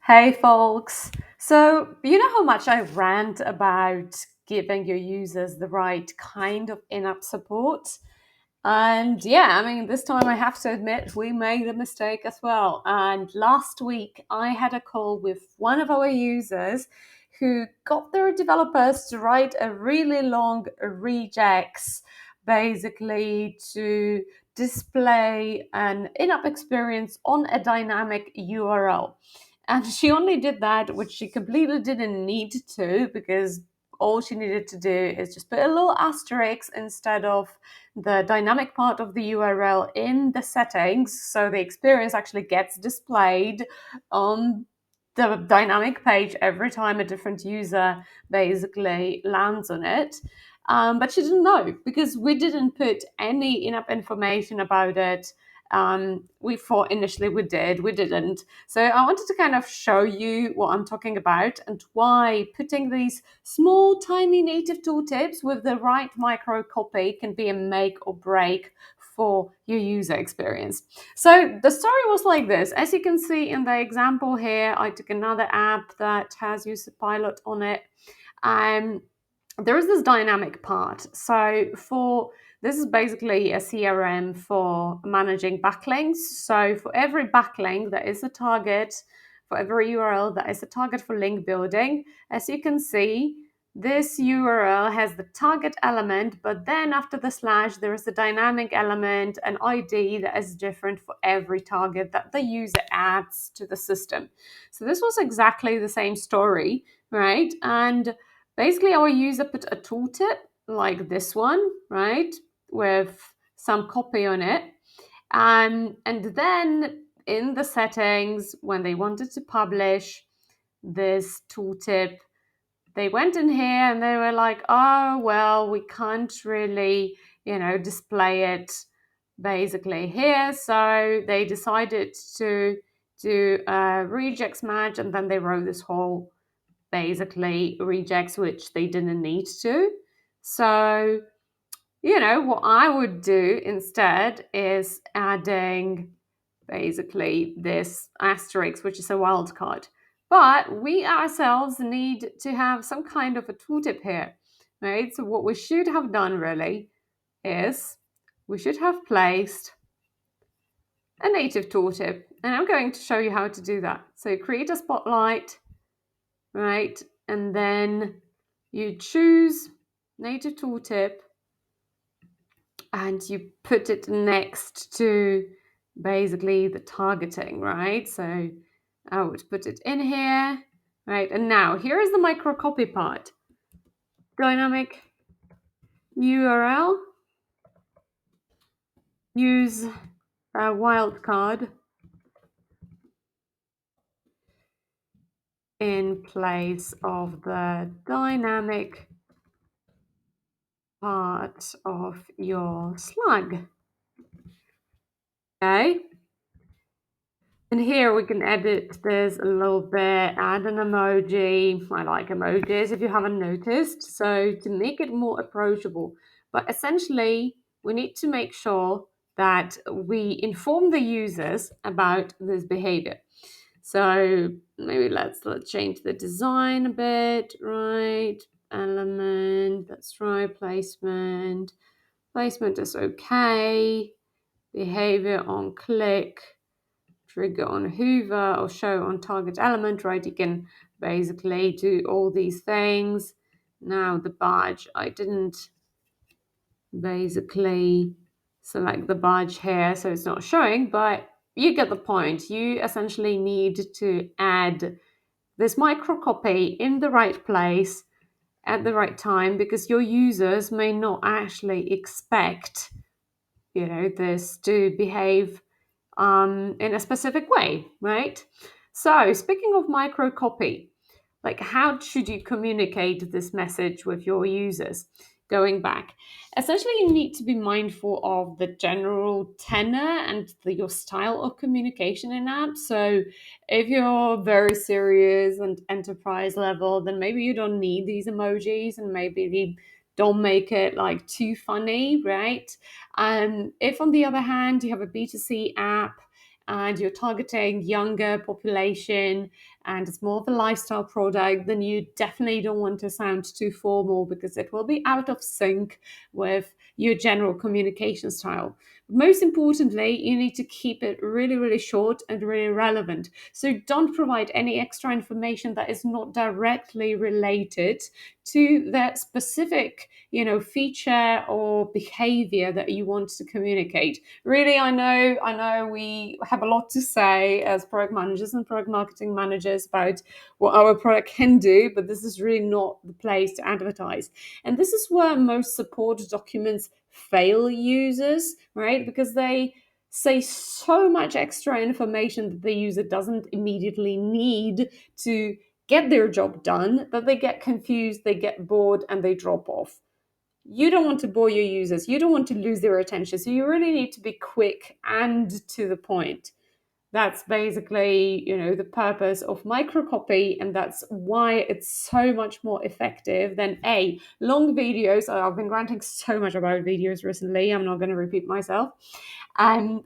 Hey folks. So, you know how much I rant about giving your users the right kind of in app support? And yeah, I mean, this time I have to admit we made a mistake as well. And last week I had a call with one of our users who got their developers to write a really long regex basically to display an in app experience on a dynamic URL. And she only did that, which she completely didn't need to, because all she needed to do is just put a little asterisk instead of the dynamic part of the URL in the settings, so the experience actually gets displayed on the dynamic page every time a different user basically lands on it. But she didn't know because we didn't put any in-app information about it. We thought initially we didn't. So I wanted to kind of show you what I'm talking about and why putting these small, tiny native tooltips with the right micro copy can be a make or break for your user experience. So the story was like this. As you can see in the example here, I took another app that has Userpilot on it. Um, there is this dynamic part. So for this is basically a CRM for managing backlinks. So for every backlink, there is a target. For every URL, that is a target for link building. As you can see, this URL has the target element, but then after the slash, there is a dynamic element, an ID that is different for every target that the user adds to the system. So this was exactly the same story, right? And basically, our user put a tooltip like this one, right, with some copy on it. And then in the settings, when they wanted to publish this tooltip, they went in here and they were like, oh, well, we can't really, display it basically here. So they decided to do a regex match, and then they wrote this whole basically regex, which they didn't need to. So, what I would do instead is adding basically this asterisk, which is a wildcard. But we ourselves need to have some kind of a tooltip here, right? So what we should have done really is we should have placed a native tooltip. And I'm going to show you how to do that. So create a spotlight, right? And then you choose native tooltip and you put it next to basically the targeting, right? So I would put it in here, right? And now here is the microcopy part. Dynamic URL, use a wildcard in place of the dynamic part of your slug. Okay. And here we can edit this a little bit, add an emoji. I like emojis if you haven't noticed. So to make it more approachable. But essentially, we need to make sure that we inform the users about this behavior. So maybe let's change the design a bit, right? Element, that's right, placement. Placement is okay. Behavior on click, trigger on Hoover, or show on target element, right? You can basically do all these things. Now the badge, I didn't basically select the badge here, so it's not showing, but you get the point. You essentially need to add this microcopy in the right place at the right time, because your users may not actually expect, this to behave in a specific way, right? So, speaking of microcopy, like how should you communicate this message with your users? Going back, essentially, you need to be mindful of the general tenor and your style of communication in apps. So, if you're very serious and enterprise level, then maybe you don't need these emojis, and maybe they don't make it like too funny, right? If on the other hand you have a B2C app and you're targeting younger population and it's more of a lifestyle product, then you definitely don't want to sound too formal because it will be out of sync with your general communication style. Most importantly, you need to keep it really, really short and really relevant. So don't provide any extra information that is not directly related to that specific, feature or behavior that you want to communicate. Really, I know we have a lot to say as product managers and product marketing managers about what our product can do, but this is really not the place to advertise. And this is where most support documents fail users, right? Because they say so much extra information that the user doesn't immediately need to get their job done that they get confused, they get bored, and they drop off. You don't want to bore your users, you don't want to lose their attention. So you really need to be quick and to the point. That's basically, the purpose of microcopy, and that's why it's so much more effective than long videos. I've been ranting so much about videos recently, I'm not going to repeat myself. And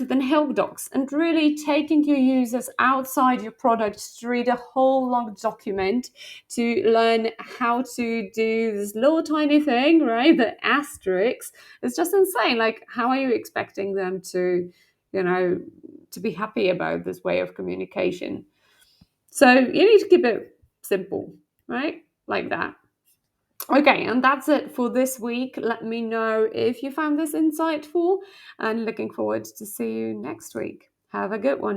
then help docs, and really taking your users outside your product to read a whole long document to learn how to do this little tiny thing, right? The asterisks. It's just insane. Like, how are you expecting them to, to be happy about this way of communication? So you need to keep it simple, right? Like that. Okay, and that's it for this week. Let me know if you found this insightful, and looking forward to see you next week. Have a good one.